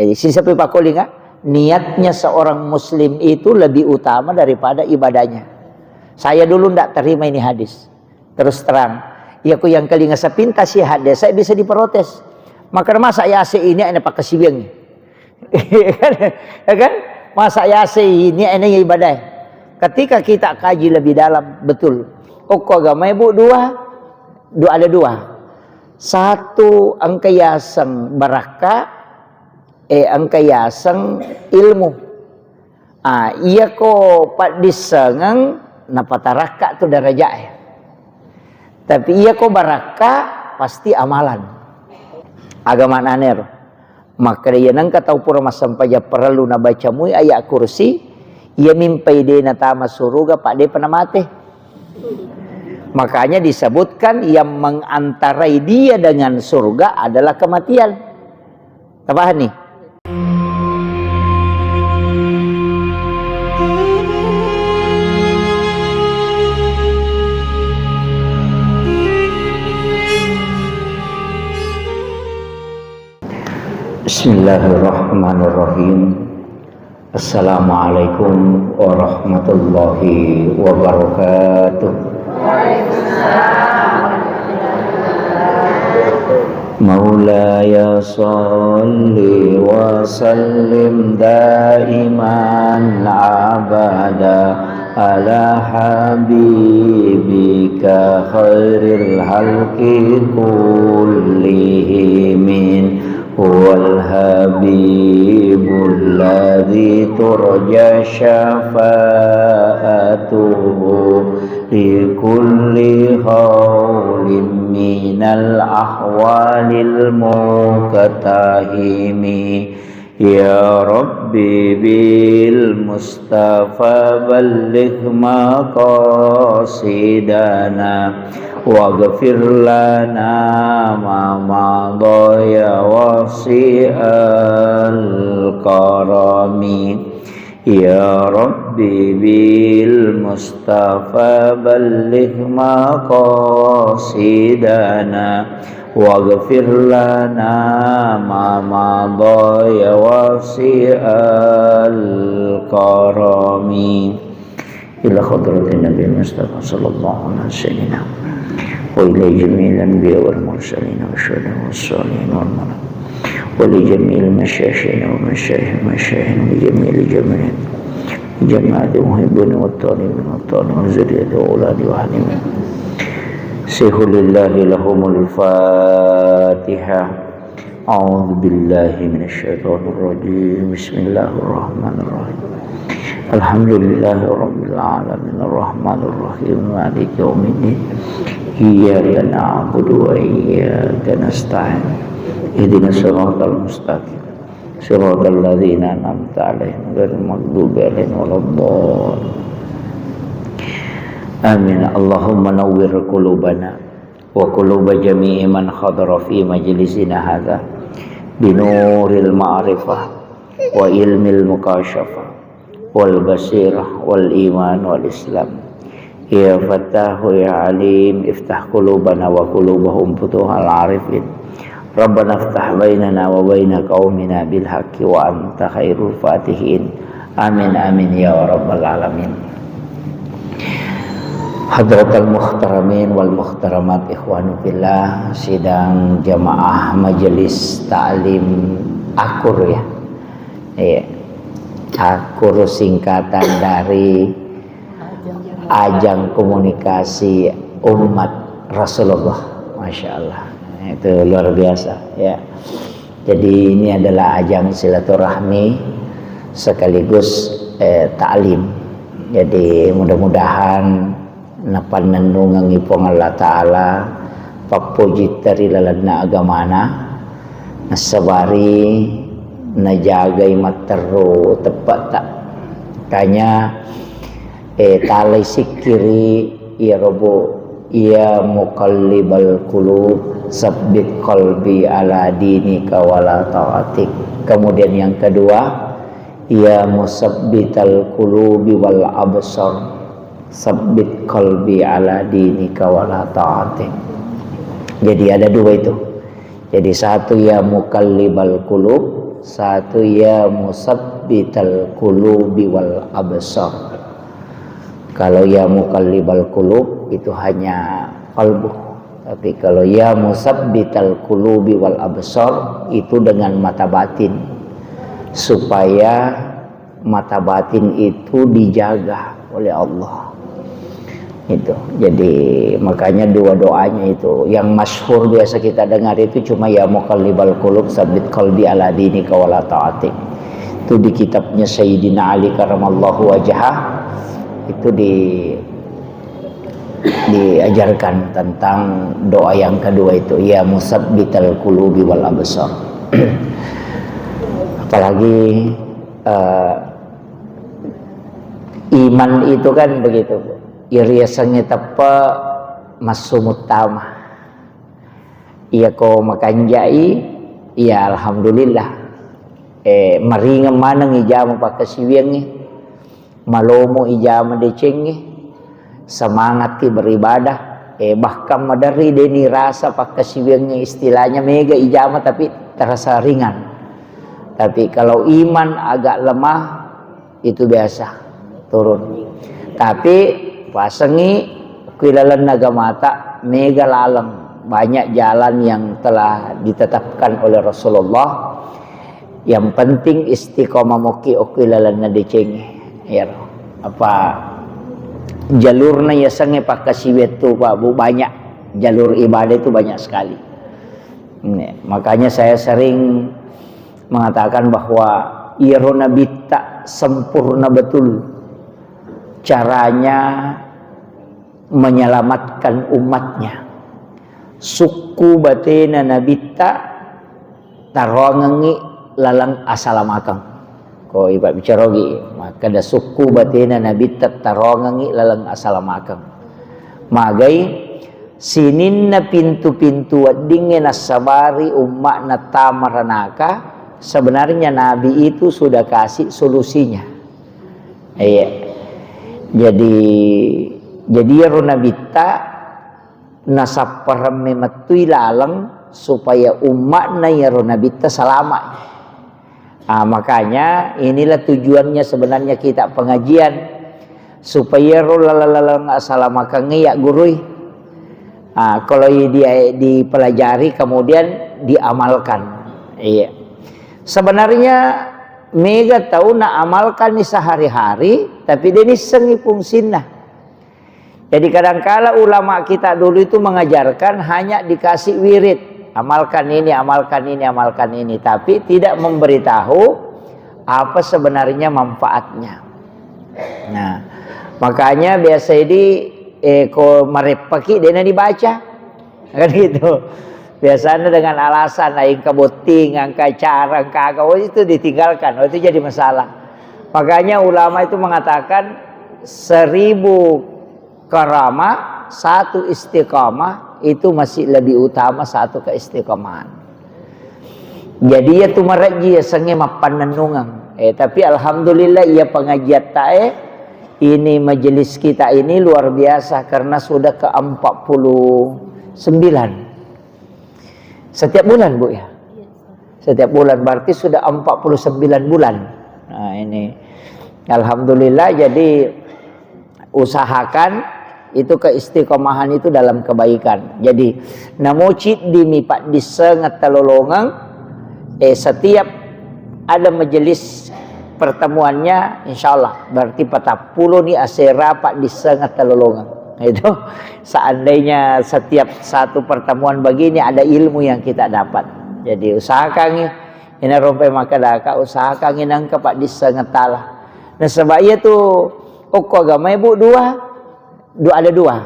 Jadi siapa pakoli nggak? Niatnya seorang muslim itu lebih utama daripada ibadahnya. Saya dulu tidak terima ini hadis. Terus terang, ya aku yang kali ngesepintas ya hadis, saya bisa diprotes. Maka masa yase ini ada pakai sibiang, ya kan? Masa yase ini ada ibadah. Ketika kita kaji lebih dalam, betul. Agama ibu ada dua. Satu angkayasang baraka, angkayasang ilmu. Iya ko pat disangang napataraka tu darajat. Tapi iya ko baraka pasti amalan. Agama naner. Maka dia nang katau pura masampaja perlu na baca mui ayat kursi, ia mimpi de na tama suruga pak de pernah mati. Makanya disebutkan yang mengantarai dia dengan surga adalah kematian. Apa nih? Bismillahirrahmanirrahim. Assalamualaikum warahmatullahi wabarakatuh. Maulaya salli wa sallim daiman abada ala habibika khairil halqi kullihimin huwal habibul ladzi turja syafa'atuhu li kulli hawlin minal ahwalil muqtahimi ya rabbi bil mustafa balligh maqasidana waghfir lana ma madha ya wasi'al karami ya rabbi bil mustafa balligh maqasidana waghfir lana ma madha ya wasi'al karami ila hadratin nabi mustafa sallallahu alaihi wasallam wa ila jami'il anbiya wal mursalin wa syuhada was salihin wal malaik wa li jami'il masyayikh wa masyayikh wa jami'il jama'at muhibbin wa talibin wa talibin wa zurriyyati wa auladi wa hanimin sihulillahi lahumul fatihah. A'udzu billahi minasyaitonir rajim. Bismillahirrahmanirrahim. Alhamdulillahi rabbil alamin arrahmanir rahim maliki yaumiddin iyyaka na'budu wa iyyaka nasta'in ihdinas siratal mustaqim siratal ladzina an'amta 'alaihim ghairil maghdubi 'alaihim waladdallin. Amin. Allahumma nawwir qulubana wa quluba jami'i man hadara fi majlisina hadza binuril ma'rifah wa ilmil mukashafah wal basirah wal iman wal islam ya fattahu ya alim iftah qulubana wa qulubahum futuhal arifin rabbana iftah bainana wa baina qaumina bil haqqi wa anta khairul fatihin amin amin ya rabbal alamin. Hadratal muhtaramin wal muhtaramat ikhwanu fillah, sidang jamaah majelis ta'lim Akur ya. Akur singkatan dari Ajang Komunikasi Umat Rasulullah. Masya Allah, itu luar biasa ya. Jadi ini adalah ajang silaturahmi sekaligus ta'lim. Jadi mudah-mudahan napan nandungang ipong Allah Ta'ala pakpujit dari lalana agamana nasabari najagay materu tepat tak kanya talay sikiri ya robo ya muqallibal qulub sabbit qalbi ala dinika wala ta'atik. Kemudian yang kedua ya musabbital qulubi wal absar sabbit qalbi ala dinika wala ta'atik. Jadi ada dua itu. Jadi satu ya muqallibal qulub, satu ya musabbital qulubi wal absar. Kalau ya muqallibal qulub itu hanya qalbu, tapi kalau ya musabbital qulubi wal absar itu dengan mata batin, supaya mata batin itu dijaga oleh Allah. Itu jadi makanya dua doanya itu yang masyhur biasa kita dengar itu cuma ya muqallibal qulub tsabbit qalbi ala dinika wala ta'atik. Itu di kitabnya Sayyidina Ali karamallahu wajhah itu diajarkan tentang doa yang kedua itu ya musabbital qulubi wal absar. Apalagi iman itu kan begitu, iriasanya tapa masumutama. Iya ko makanjai, iya alhamdulillah. Maringa manang ijama pakasiwiangi, malomo ijama decengi, semangat ki beribadah. Bahkan madari deni rasa pakasiwiangi istilahnya mega ijama tapi terasa ringan. Tapi kalau iman agak lemah itu biasa turun. Tapi pasengi kuilalan naga mata mega lalang, banyak jalan yang telah ditetapkan oleh Rasulullah. Yang penting istiqomah muki kuilalan na dicengi. Ya apa jalurnya ya sange pakasiwet tu Pak Bu, banyak jalur ibadah itu banyak sekali. Makanya saya sering mengatakan bahwa irona bitta sempurna betul caranya menyelamatkan umatnya. Suku batena nabitta tarongengi lalang asalamakang. Ko iba bicarogi maka da suku batena nabitta tarongengi lalang asalamakang. Magai sininna pintu-pintu dingin asabari umma na tamaranaka. Sebenarnya Nabi itu sudah kasih solusinya. Iya. Jadi runabita nasaparame matui lalang supaya umatnya ya runabita selamat. Makanya inilah tujuannya sebenarnya kita pengajian supaya rulalalang asalamakang ya gurui. Kalau dia dipelajari kemudian diamalkan. Iya. Sebenarnya mega tahu nak amalkan ni sehari-hari, tapi dia ni sengi fungsinya. Jadi kadang-kala ulama kita dulu itu mengajarkan hanya dikasih wirid, amalkan ini, amalkan ini, amalkan ini, tapi tidak memberitahu apa sebenarnya manfaatnya. Nah, makanya biasa ini ko marepaki dia dibaca, kan gitu. Biasanya dengan alasan aing kaboting, angka cara, angka itu ditinggalkan. Itu jadi masalah. Makanya ulama itu mengatakan 1000 karamah, 1 istiqamah itu masih lebih utama 1 keistiqamahan. Jadi ya tu maraji ya sange mapanenungan. Tapi alhamdulillah ia pengajian tae ini majelis kita ini luar biasa karena sudah ke 49. Setiap bulan Bu ya? Setiap bulan berarti sudah 49 bulan. Nah ini alhamdulillah, jadi usahakan itu keistiqomahan itu dalam kebaikan. Jadi namucit dimipak disengat telolongan setiap ada majelis pertemuannya insyaallah berarti 40 nih asera pak disengat telolongan. Itu seandainya setiap satu pertemuan begini ada ilmu yang kita dapat. Jadi usahakan ini rompe maka daka usahakan nangka pak disengetala. Nah sebabnya tu agama ibu ada dua.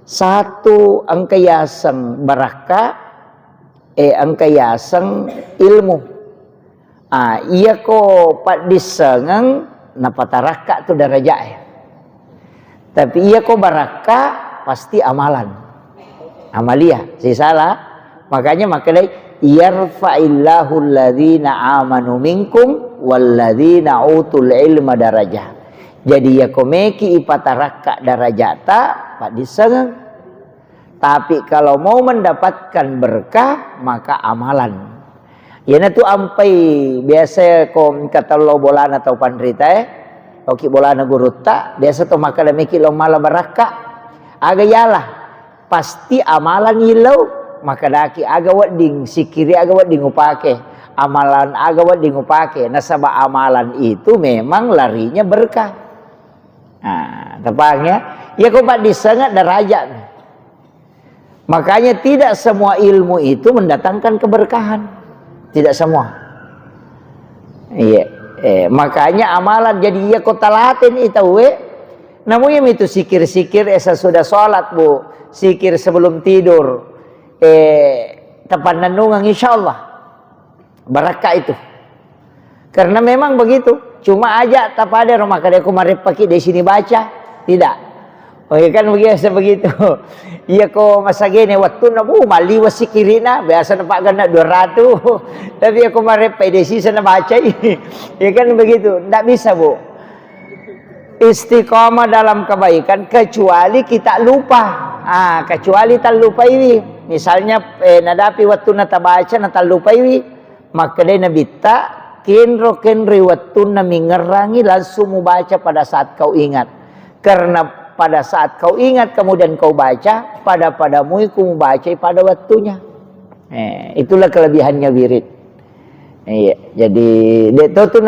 Satu angkayasang baraka, angkayasang ilmu. Iya ko pak disengang napataraka tu darajah. Tapi iya kok barakah pasti amalan, amalia, si salah. Makanya yarfa'illahu alladhina amanu minkum walladhina utul ilma darajah. Jadi ya komeki ipataraka darajata pak disengang. Tapi kalau mau mendapatkan berkah maka amalan. Yana tu ampai biasa kom kata lo bolana atau pandrita oki bolana gurutta biasa tu maka lemiki lo mala baraka aga yalah pasti amalan ilau maka daki aga wading sikiri aga wading upake amalan aga wading upake nasaba amalan itu memang larinya berkah. Nah, tepatnya ya kau pak disangat derajat. Makanya tidak semua ilmu itu mendatangkan keberkahan. Tidak semua. Iya. Makanya amalan jadi ya kau talatin itu namun yang itu sikir-sikir esa sudah sholat bu, sikir sebelum tidur, tepat nanungan insyaallah barakah itu. Karena memang begitu. Cuma aja tak ada rumah kada aku mari pakai di sini baca, tidak. Oh ya kan biasa begitu. Iya kok masa gini waktu nabu mali wasikirina biasa nampak ganda 200 tapi aku mari PDC sana baca ya kan begitu. Tidak bisa bu istiqomah dalam kebaikan kecuali kita lupa. Kecuali tak lupa ini misalnya nadapi waktu nata baca nata lupa ini maka dia nabita kenro waktu nami ngerangi langsung membaca pada saat kau ingat karena pada saat kau ingat kemudian kau baca padamu ku membaca pada waktunya. Itulah kelebihannya wirid. Jadi itu tuh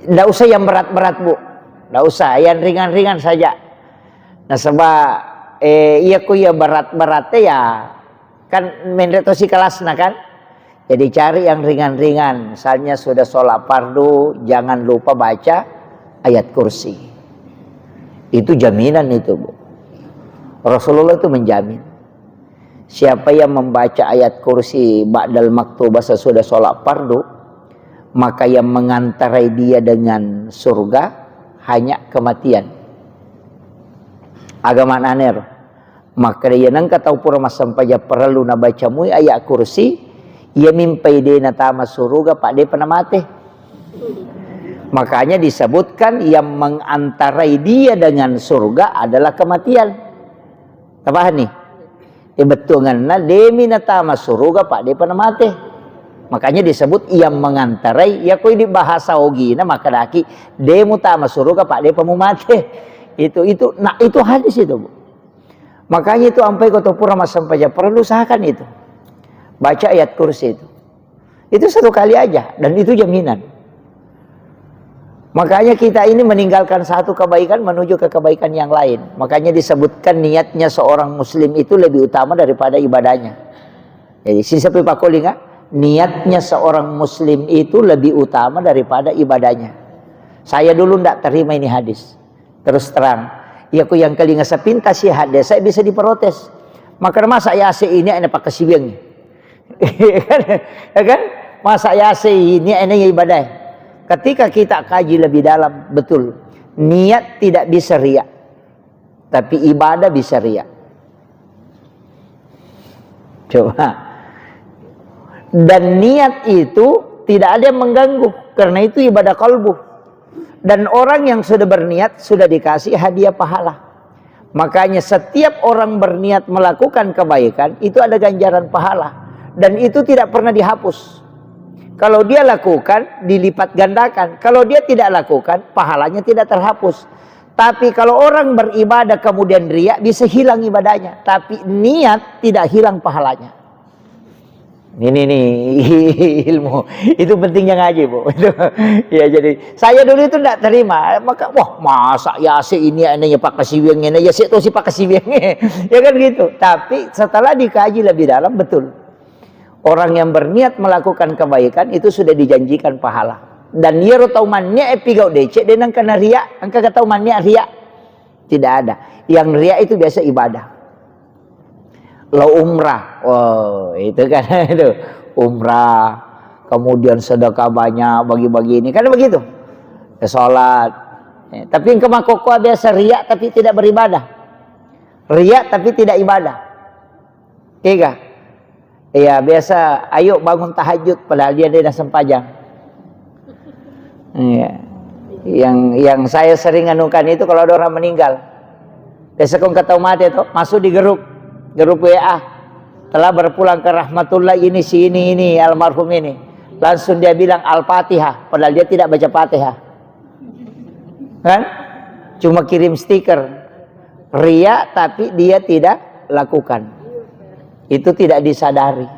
ndak usah yang berat-berat bu, ndak usah yang ringan-ringan saja. Nah sebab iya ku ya berat-beratnya ya kan menretosi kelasna kan. Jadi cari yang ringan-ringan. Misalnya sudah sholat fardu jangan lupa baca ayat kursi. Itu jaminan itu bu. Rasulullah itu menjamin siapa yang membaca ayat kursi ba'dal maktubah sesudah sholat fardu maka yang mengantarai dia dengan surga hanya kematian. Agama aner maka dia nang katau pura sampai perlu na baca mui ayat kursi ia mimpai dia natama surga pak dia pernah mati. Makanya disebutkan yang mengantarai dia dengan surga adalah kematian. Apa nih? Betul ngana demi natama surga pak dia pernah mati. Makanya disebut yang mengantarai ya koi di bahasa ogina maka daki demu tama surga pak dia pemu mati. Itu hadis itu bu. Makanya itu sampai kota pura mas sampai perlu usahakan itu. Baca ayat kursi itu. Itu satu kali aja dan itu jaminan. Makanya kita ini meninggalkan satu kebaikan menuju ke kebaikan yang lain. Makanya disebutkan niatnya seorang muslim itu lebih utama daripada ibadahnya. Jadi siapa pakolinga niatnya seorang muslim itu lebih utama daripada ibadahnya. Saya dulu tidak terima ini hadis. Terus terang, ya aku yang kali ngasa pintas sih hadis, saya bisa diprotes. Maka masa yase ini ada pakai siweng. Ya kan? Masa yase ini ada ibadah. Ketika kita kaji lebih dalam, betul. Niat tidak bisa riya. Tapi ibadah bisa riya. Coba. Dan niat itu tidak ada yang mengganggu. Karena itu ibadah kalbu. Dan orang yang sudah berniat, sudah dikasih hadiah pahala. Makanya setiap orang berniat melakukan kebaikan, itu ada ganjaran pahala. Dan itu tidak pernah dihapus. Kalau dia lakukan, dilipat gandakan. Kalau dia tidak lakukan, pahalanya tidak terhapus. Tapi kalau orang beribadah kemudian riya, bisa hilang ibadahnya. Tapi niat tidak hilang pahalanya. Ini nih ilmu. Itu pentingnya ngaji bu. Ya jadi saya dulu itu tidak terima. Maka wah masa ya si ini anaknya pak kasiwengnya, ya si itu si pak kasiwengnya. Ya kan gitu. Tapi setelah dikaji lebih dalam betul. Orang yang berniat melakukan kebaikan itu sudah dijanjikan pahala. Dan dia tahu mannya epigau DC dan kena ria, angka tahu mannya ria. Tidak ada. Yang ria itu biasa ibadah. Lo umrah, oh itu kan itu umrah, kemudian sedekah banyak bagi-bagi ini, kan begitu. Sholat. Tapi yang kemakoko biasa ria tapi tidak beribadah. Ria tapi tidak ibadah. Iya. Iya biasa ayo bangun tahajud padahal dia dah sempajang. Iya. Yang saya sering anukan itu kalau ada orang meninggal. Biasa kau kata mati itu masuk di grup WA. telah berpulang ke rahmatullah ini si ini almarhum ini. Langsung dia bilang Al-Fatihah, padahal dia tidak baca Fatihah. Kan? Cuma kirim stiker. Ria tapi dia tidak lakukan. Itu tidak disadari.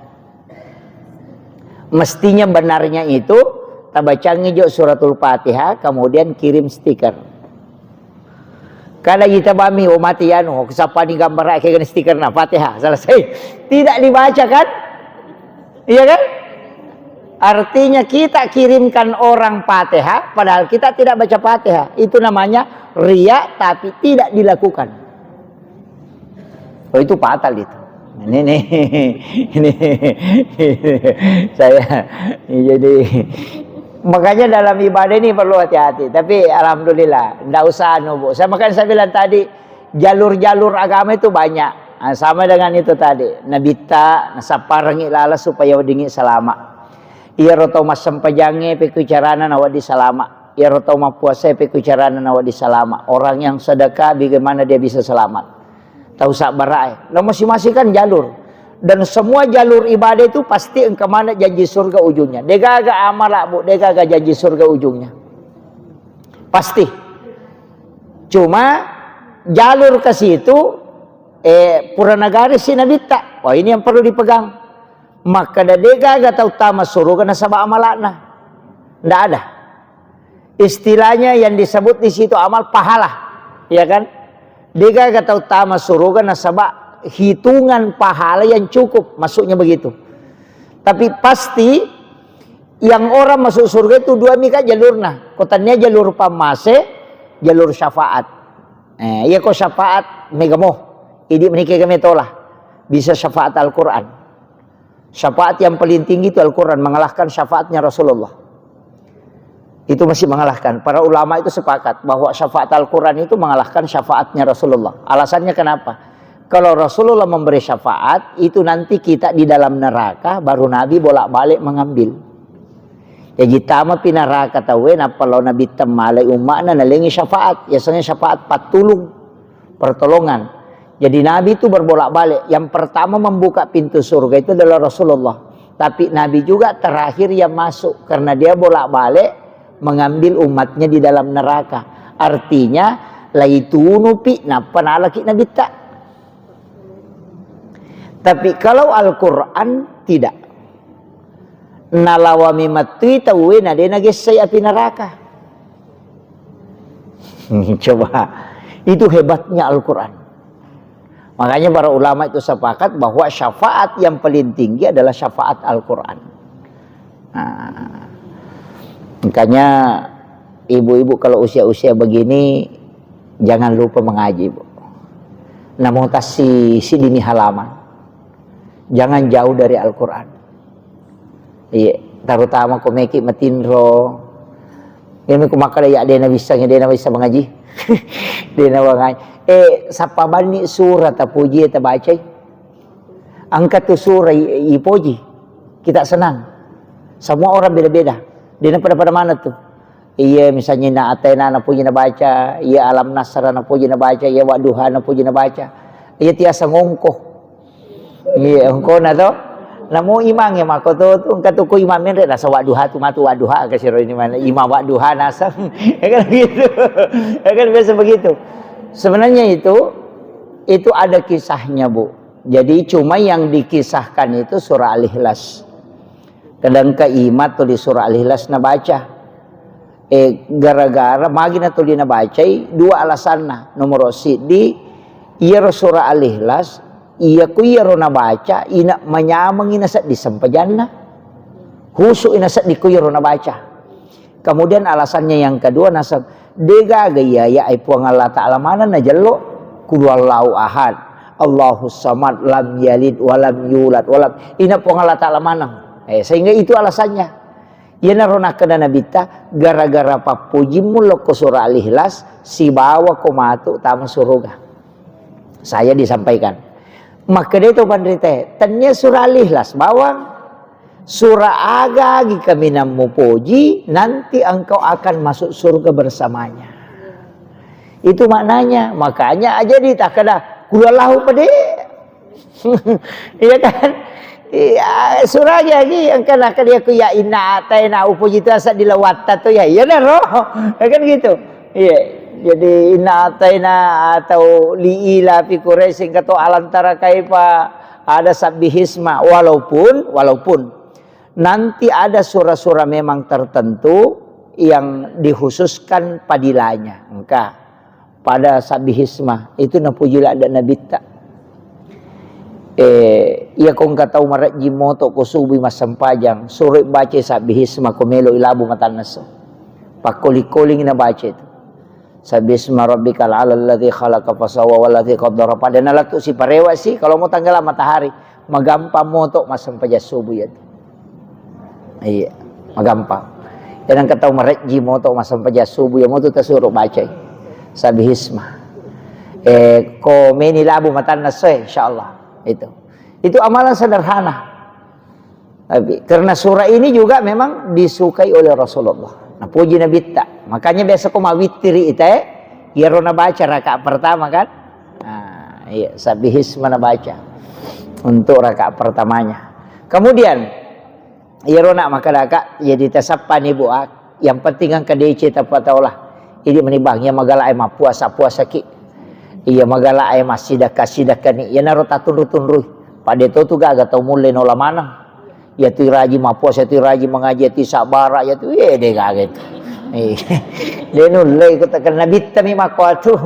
Mestinya benarnya itu tabacangi jo suratul Fatihah kemudian kirim stiker. Kada kita bami mati anu siapa ni gambar kayak stiker na Fatihah selesai. Tidak dibaca kan? Iya kan? Artinya kita kirimkan orang Fatihah padahal kita tidak baca Fatihah. Itu namanya riya tapi tidak dilakukan. Oh itu fatal itu. Ini saya jadi makanya dalam ibadah ini perlu hati-hati. Tapi alhamdulillah enggak usah Bu. Saya bilang tadi jalur-jalur agama itu banyak. Nah, sama dengan itu tadi. Nabita nasaparangi lala supaya wadingi selama. Ia roto mas sempajange peku carana nawadi salama. Ia roto mas puasa peku carana nawadi salama. Orang yang sedekah bagaimana dia bisa selamat? Tahu sak barai. Lah masing-masing kan jalur. Dan semua jalur ibadah itu pasti engkau mana janji surga ujungnya. Degaga amal Bu, degaga janji surga ujungnya. Pasti. Cuma jalur ke situ Puranagari sinabita. Oh ini yang perlu dipegang. Maka dadega gak tahu tama suruh kena sabah amalana. Nggak ada. Istilahnya yang disebut di situ amal pahala, ya kan? Dega gak tahu tama suruh kena sabah hitungan pahala yang cukup, masuknya begitu. Tapi pasti yang orang masuk surga itu dua mika jalurna. Kotanya jalur pamase, jalur syafaat. Iya kok syafaat megamoh. Ini menikah kami tolah. Bisa syafaat Al-Quran. Syafaat yang paling tinggi itu Al-Quran, mengalahkan syafaatnya Rasulullah. Itu masih mengalahkan. Para ulama itu sepakat bahwa syafaat Al-Quran itu mengalahkan syafaatnya Rasulullah. Alasannya kenapa? Kalau Rasulullah memberi syafaat, itu nanti kita di dalam neraka, baru Nabi bolak-balik mengambil. Ya jitama pinaraka tawen apalo Nabi temalai umakna nalengi syafaat. Biasanya syafaat patulung, pertolongan. Jadi Nabi itu berbolak-balik. Yang pertama membuka pintu surga itu adalah Rasulullah. Tapi Nabi juga terakhir yang masuk. Karena dia bolak-balik mengambil umatnya di dalam neraka. Artinya, laitunu pi napa laki Nabi tak. Tapi kalau Al-Quran tidak. Nalawami matui tawin ada nagesay api neraka. Coba. Itu hebatnya Al-Quran. Makanya para ulama itu sepakat bahwa syafaat yang paling tinggi adalah syafaat Al-Quran. Nah, makanya ibu-ibu kalau usia-usia begini jangan lupa mengaji, Bu. Namun si dini halaman. Jangan jauh dari Al-Quran. Iya, terutama komeki matinro. Ini kumakala ya dia bisa mengaji. Dia mengaji. Sapa bani surat puji ta baca. Angkat tu surah ipoji. Kita senang. Semua orang beda-beda. Dia pada mana tuh? Iya misalnya na atena na puji na baca, iya alam nasra na puji na baca, iya waduha na puji na baca. Iya tiasa ngongko. Iya ngongko na to. Namo imang ya mako to angkat tu ko imamin re nasa waduha tu matu waduha kasiro ini mana imam waduha nasa. Ya kan gitu. Ya kan biasa begitu. Sebenarnya itu ada kisahnya, Bu. Jadi cuma yang dikisahkan itu surah Al-Ikhlas. Kadang keimat tuh di surah Al-Ikhlas na baca. Gara-gara magina tuh na baca dua alasan na. Nomor di iya surah Al-Ikhlas, iya ku iya na baca, ina manyamang inasat di sampajanna. Husu inasat di ku iya na baca. Kemudian alasannya yang kedua nasab dega gaya ya ai puang Allah Ta'ala mana na jallo kulwallahu ahad Allahus samad lam yalid walam yulad walam ina puang Allah Ta'ala mana sehingga itu alasannya ya narona kana nabita gara-gara papuji mulo ko surah Al-Ikhlas si bawa ko matu tama surga saya disampaikan maka dia itu pandrite tanya surah Al-Ikhlas bawang surah agagi kami namu puji nanti engkau akan masuk surga bersamanya. Itu maknanya. Makanya aja ditakada kulallahu pade. Iya kan? Iya, surah lagi yang kena dia ku ya inna ataina upo jitu asa dilawata tuh ya. Iya dah roh. Kan gitu. Iya. Jadi inna ataina atau liila fi Quraisy kata alantara kaifa ada sabbihisma walaupun nanti ada surah-surah memang tertentu yang dikhususkan padilanya. Engkau pada sabbihisma itu napujila ada nabita. Iya kong katau maraji moto ko subi masampajang surat baca sabbihisma kumelo ilabu matanaso pakuli-kuling na baca itu sabbihisma rabbikal alal ladzi khalaqa fasawa waladzi qaddara pada nalatu si parewa sih kalau mau tanggal matahari magampang moto masampaja subuh ya iya magampang yang katau maraji moto masampaja subuh ya moto tasuruh baca sabbihisma ko meni labu matanaso insyaallah itu amalan sederhana tapi karena surah ini juga memang disukai oleh Rasulullah nah puji Nabi tak makanya biasa kau mawitiri itu ya rona baca rakaat pertama kan nah, iya sabihis mana baca untuk rakaat pertamanya kemudian ya rona maka rakaat jadi tasappan ibu yang penting kan kadece tapataulah ini menibang ya magala ay puasa ki iya magala ay sidaka ni ya naro tatun-tun pada itu tuh gak tau mulai nola mana ya tu raji mapuas ya tu raji mengaji ya tu sabara ya tu deh kaget dia nulai kata kena bitta mi makwa tu